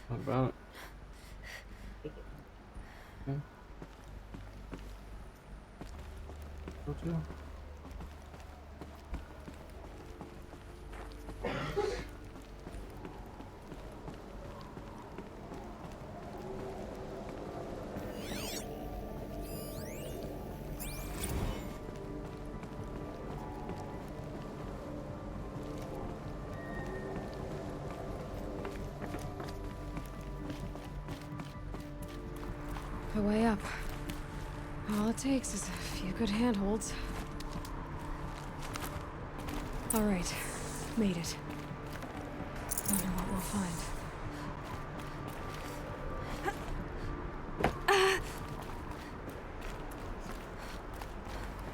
How about okay, go to? The way up. All it takes is a few good handholds. All right, made it. Wonder what we'll find.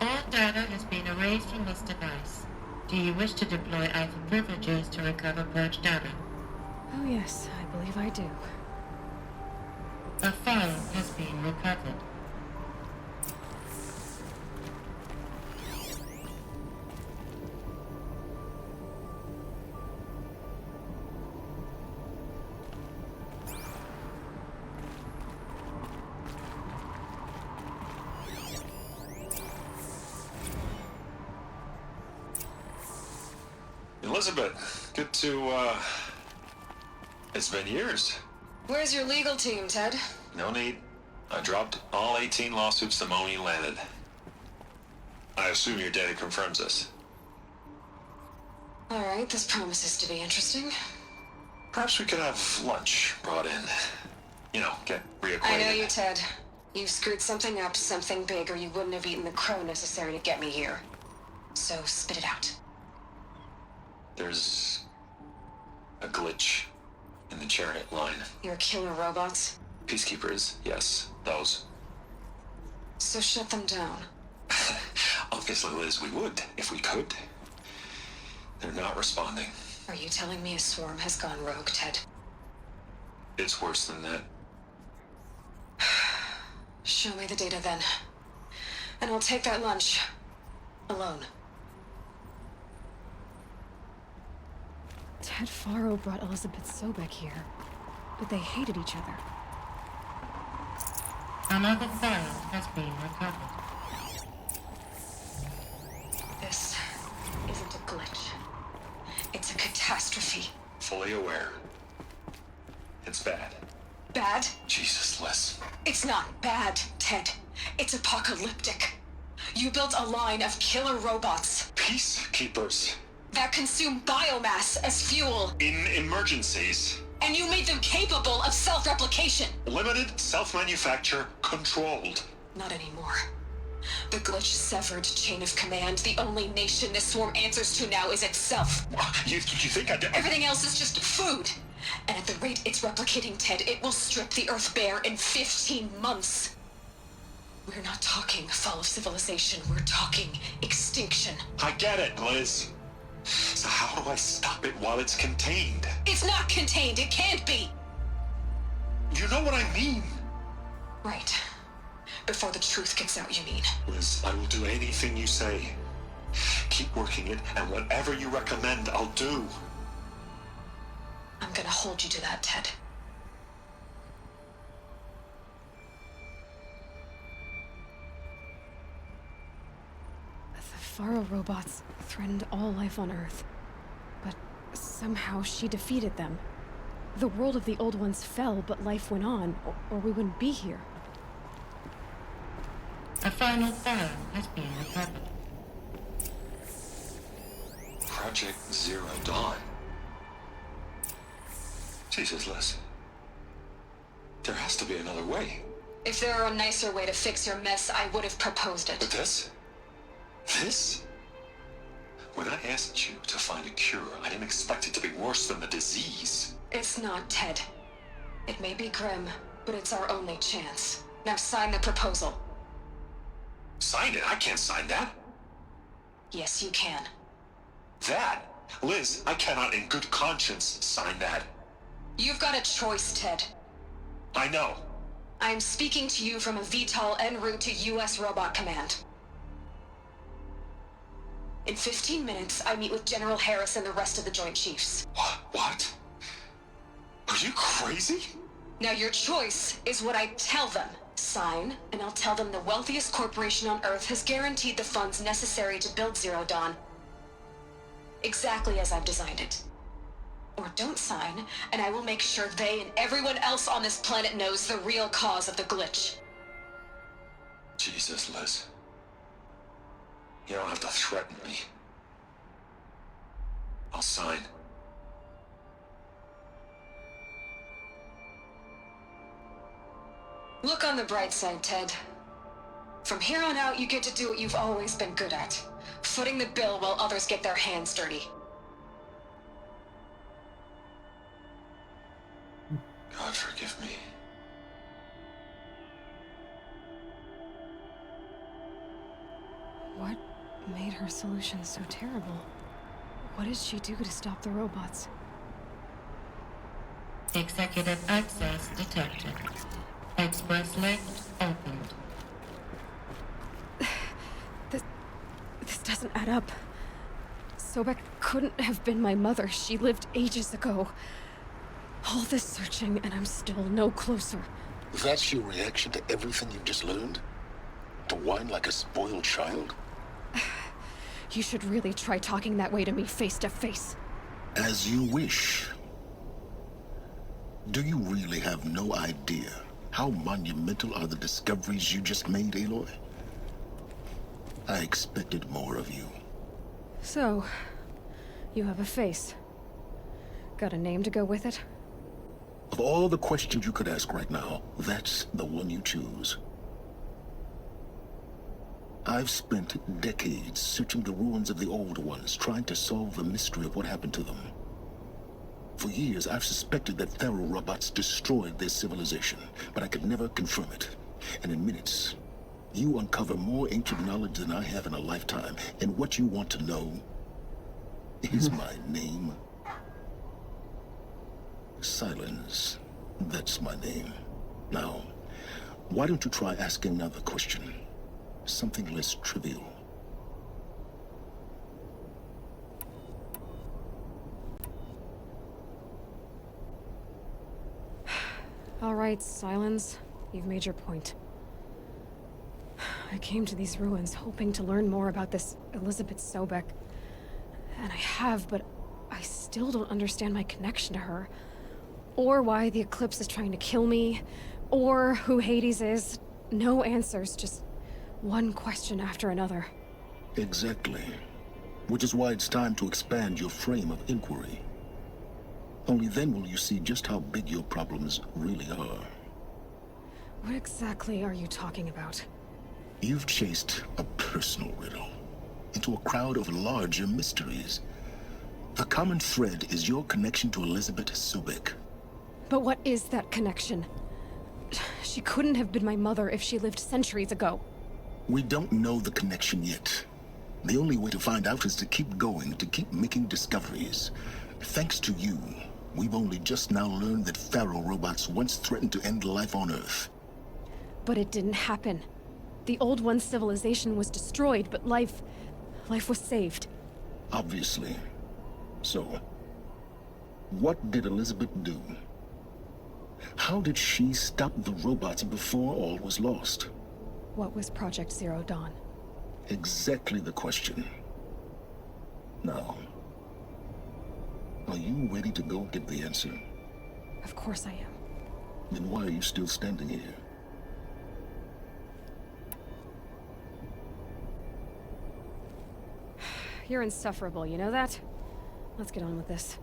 All data has been erased from this device. Do you wish to deploy Alpha privileges to recover purged data? Oh yes, I believe I do. A file has been recovered. Elizabeth, good to, it's been years. Where's your legal team, Ted? No need. I dropped all 18 lawsuits the moment you landed. I assume your data confirms this. All right, this promises to be interesting. Perhaps we could have lunch brought in. You know, get reacquainted. I know you, Ted. You've screwed something up, something big, or you wouldn't have eaten the crow necessary to get me here. So spit it out. There's a glitch in the chariot line. Your killer robots? Peacekeepers, yes, those. So shut them down. Obviously, Liz, we would, if we could. They're not responding. Are you telling me a swarm has gone rogue, Ted? It's worse than that. Show me the data then. And I'll take that lunch. Alone. Ted Faro brought Elizabeth Sobek here, but they hated each other. Another file has been recovered. This isn't a glitch. It's a catastrophe. Fully aware. It's bad. Bad? Jesus, Liz. It's not bad, Ted. It's apocalyptic. You built a line of killer robots Peacekeepers. that consume biomass as fuel, In emergencies. and you made them capable of self-replication. Limited, self-manufacture, controlled. Not anymore. The glitch severed chain of command. The only nation this swarm answers to now is itself. You think I did? Everything else is just food. And at the rate it's replicating, Ted, it will strip the Earth bare in 15 months. We're not talking fall of civilization. We're talking extinction. I get it, Liz. So how do I stop it while it's contained? It's not contained. It can't be. You know what I mean. Right. Before the truth gets out, you mean? Liz, I will do anything you say. Keep working it, and whatever you recommend, I'll do. I'm gonna hold you to that, Ted. The Faro robots threatened all life on Earth. But somehow she defeated them. The world of the old ones fell, but life went on, or we wouldn't be here. A final file has been recovered. Project Zero Dawn. Jesus, Liz. There has to be another way. If there were a nicer way to fix your mess, I would have proposed But it. this? This? When I asked you to find a cure, I didn't expect it to be worse than the disease. It's not, Ted. It may be grim, but it's our only chance. Now sign the proposal. Sign it? I can't sign that. Yes, you can. That? Liz, I cannot in good conscience sign that. You've got a choice, Ted. I know. I'm speaking to you from a VTOL en route to U.S. Robot Command. In 15 minutes, I meet with General Harris and the rest of the Joint Chiefs. What? Are you crazy? Now your choice is what I tell them. Sign, and I'll tell them the wealthiest corporation on Earth has guaranteed the funds necessary to build Zero Dawn. Exactly as I've designed it. Or don't sign, and I will make sure they and everyone else on this planet knows the real cause of the glitch. Jesus, Liz. You don't have to threaten me. I'll sign. Look on the bright side, Ted. From here on out, you get to do what you've always been good at. Footing the bill while others get their hands dirty. God forgive me. What made her solution so terrible? What did she do to stop the robots? Executive access detected. Express link opened. This doesn't add up. Sobek couldn't have been my mother. She lived ages ago. All this searching, and I'm still no closer. That's your reaction to everything you've just learned? To whine like a spoiled child? You should really try talking that way to me face to face. As you wish. Do you really have no idea how monumental are the discoveries you just made, Aloy? I expected more of you. So, you have a face. Got a name to go with it? Of all the questions you could ask right now, that's the one you choose. I've spent decades searching the ruins of the old ones, trying to solve the mystery of what happened to them. For years, I've suspected that Thero robots destroyed their civilization, but I could never confirm it. And in minutes, you uncover more ancient knowledge than I have in a lifetime. And what you want to know is my name. Silence. That's my name. Now, why don't you try asking another question? Something less trivial. All right, Silence. You've made your point. I came to these ruins hoping to learn more about this Elizabeth Sobek. And I have, but I still don't understand my connection to her. Or why the Eclipse is trying to kill me. Or who Hades is. No answers, just one question after another. Exactly. Which is why it's time to expand your frame of inquiry. Only then will you see just how big your problems really are. What exactly are you talking about? You've chased a personal riddle into a crowd of larger mysteries. The common thread is your connection to Elizabeth Sobek. But what is that connection? She couldn't have been my mother if she lived centuries ago. We don't know the connection yet. The only way to find out is to keep going, to keep making discoveries. Thanks to you, we've only just now learned that Thero robots once threatened to end life on Earth. But it didn't happen. The Old One's civilization was destroyed, but life was saved. Obviously. So, what did Elizabeth do? How did she stop the robots before all was lost? What was Project Zero Dawn? Exactly the question. Now, are you ready to go get the answer? Of course I am. Then why are you still standing here? You're insufferable, you know that? Let's get on with this.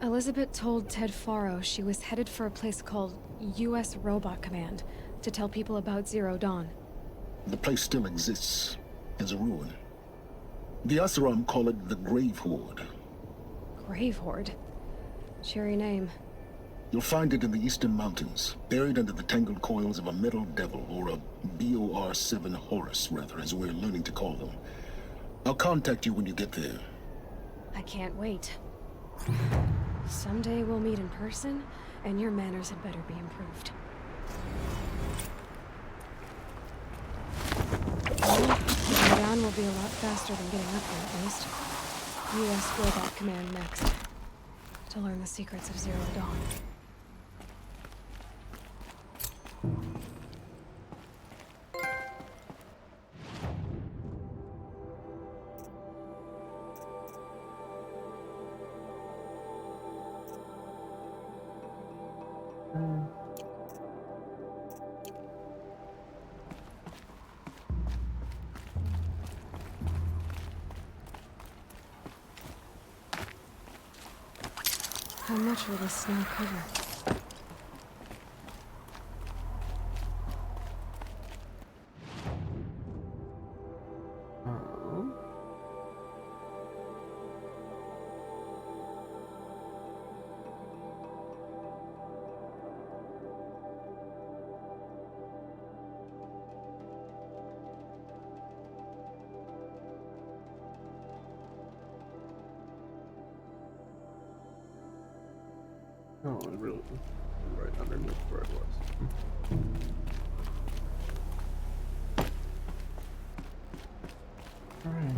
Elizabeth told Ted Faro she was headed for a place called U.S. Robot Command to tell people about Zero Dawn. The place still exists as a ruin. The Oseram call it the Grave Horde. Grave Horde? Cheery name. You'll find it in the Eastern Mountains, buried under the tangled coils of a metal devil, or a BOR-7 Horus, rather, as we're learning to call them. I'll contact you when you get there. I can't wait. Someday we'll meet in person, and your manners had better be improved. Well, getting down will be a lot faster than getting up here, at least. U.S. Robot Command next. To learn the secrets of Zero Dawn. How much will the snow cover? Um, oh, I really right underneath where it was. All right.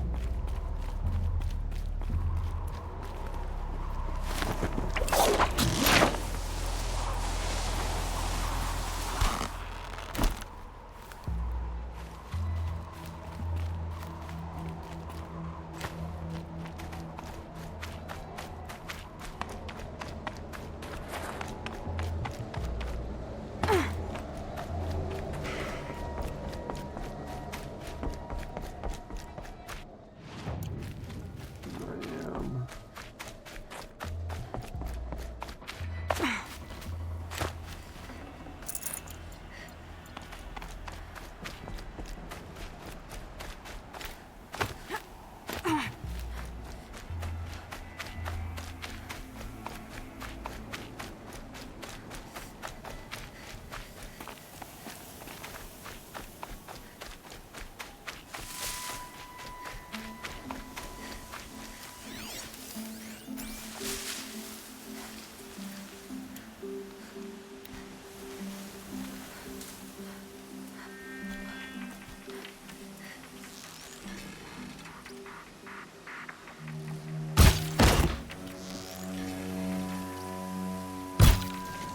I am.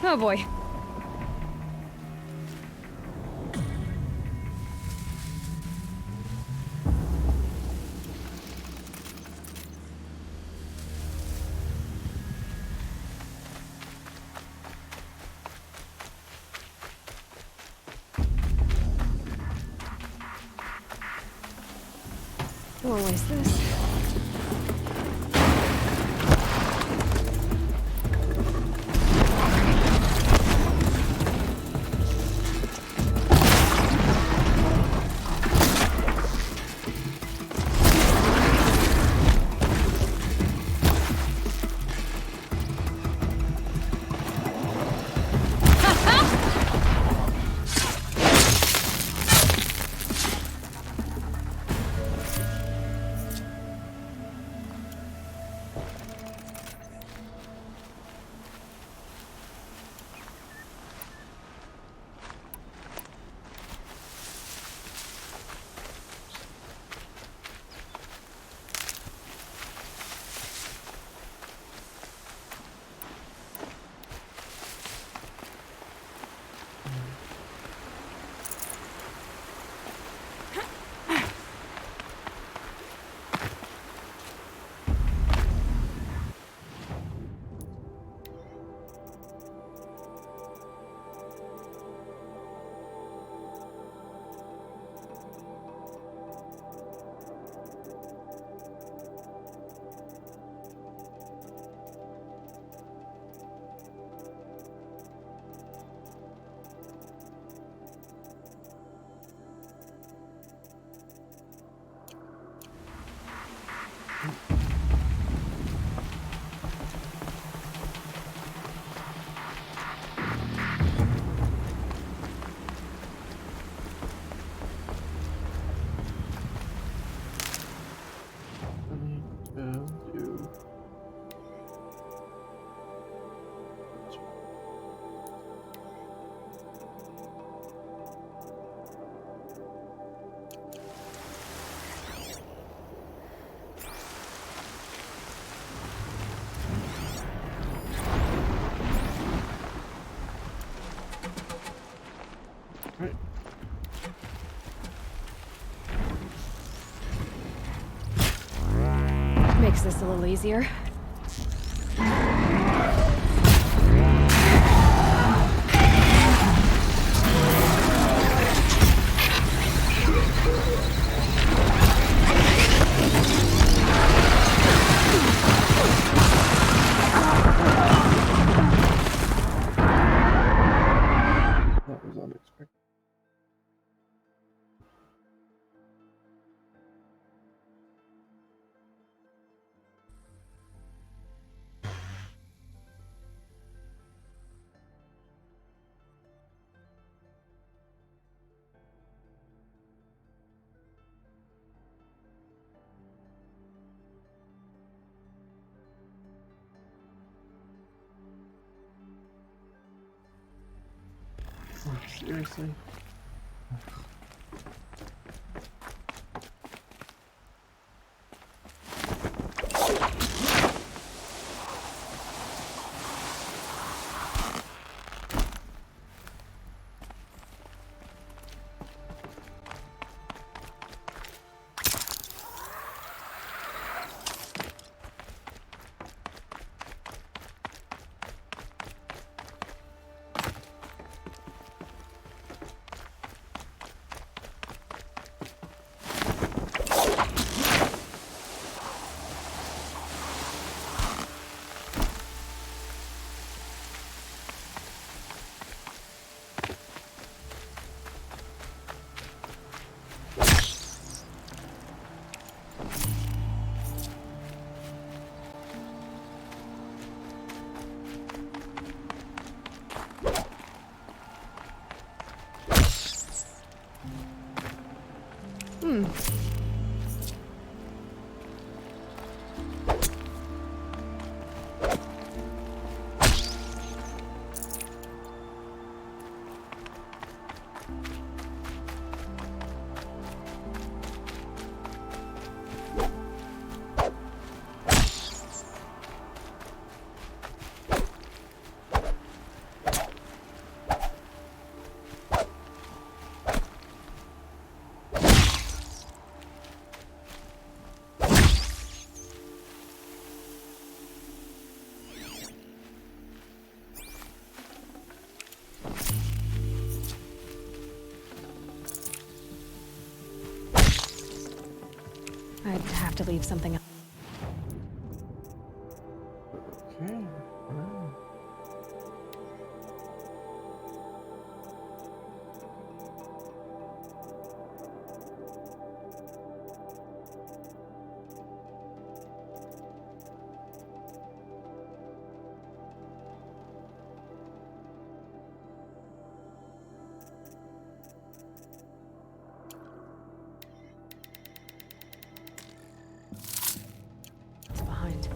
Oh boy. Won't waste this. Makes this a little easier. Seriously? I'd have to leave something. Okay. Wow. It's behind.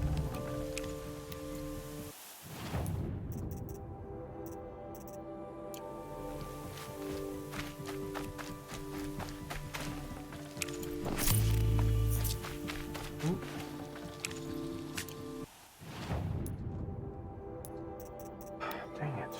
Dang it.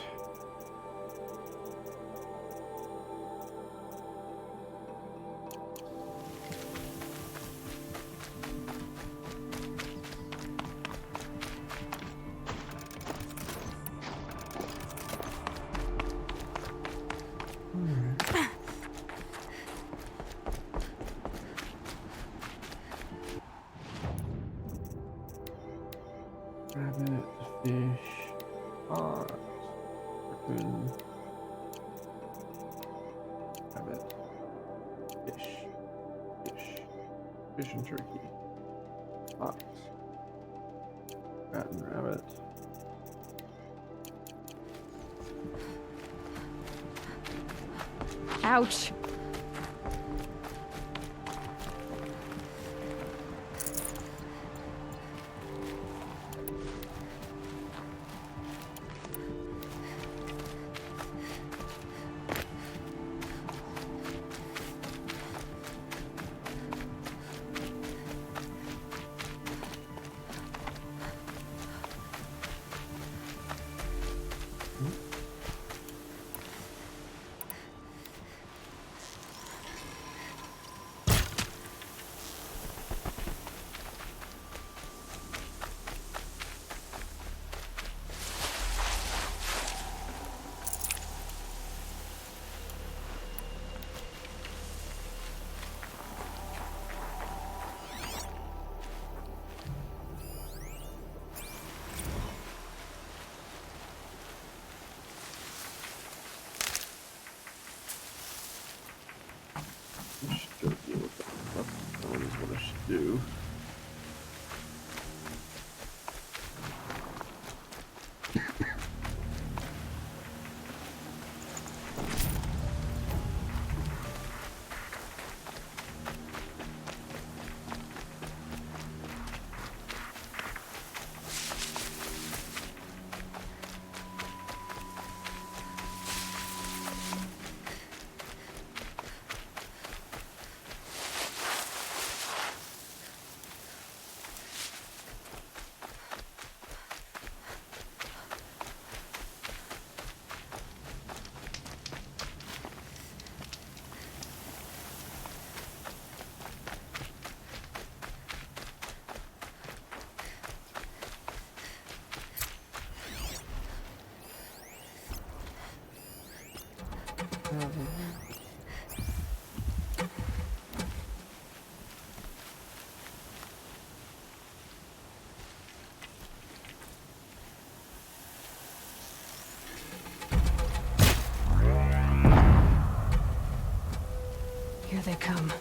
Rabbit, fish, fox, raccoon, rabbit, fish and turkey, fox, rat and rabbit. Ouch! Here they come.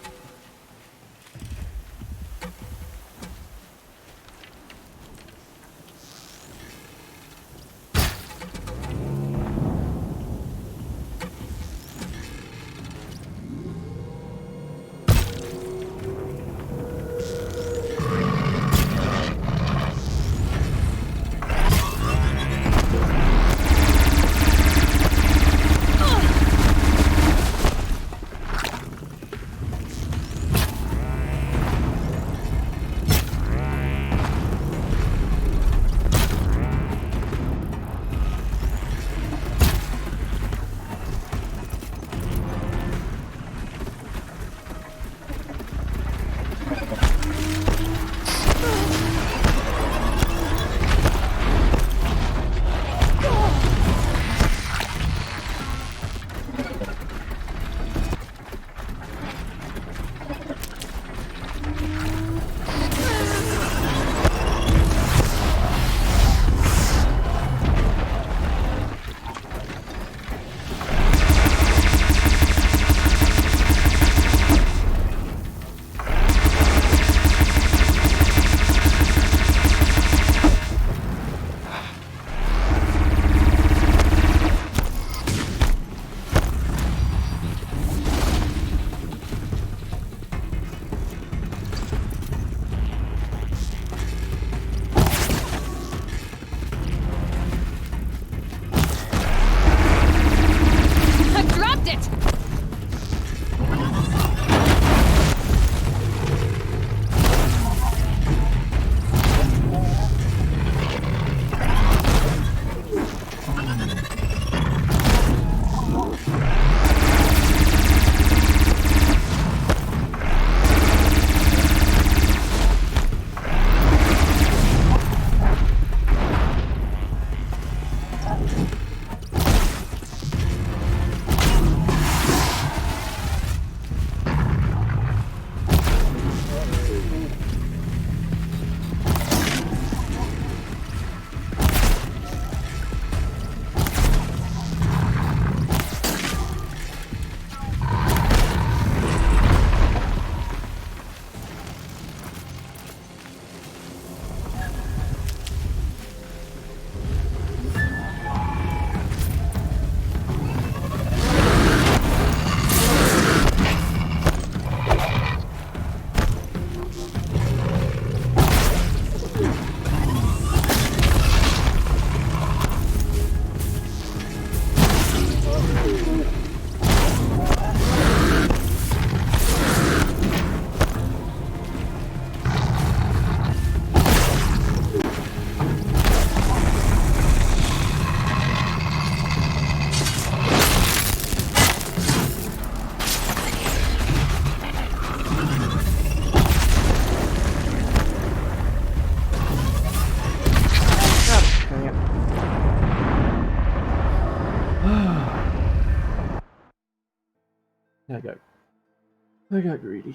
I got greedy.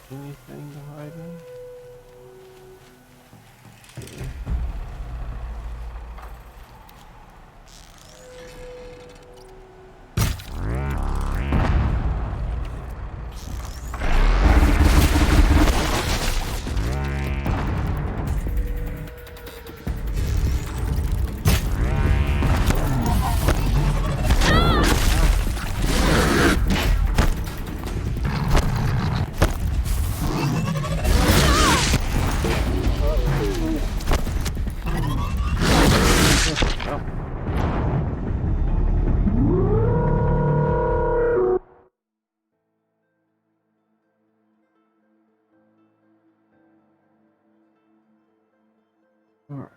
Anything to hide in? Alright.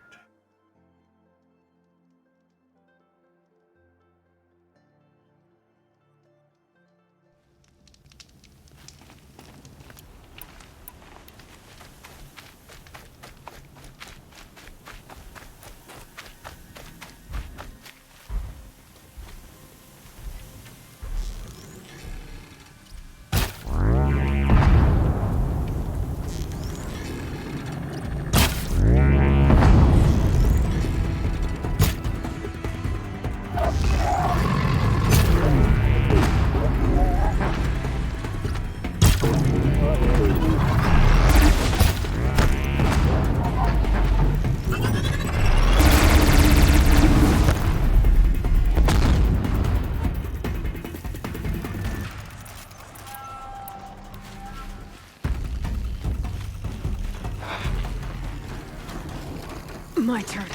My turn.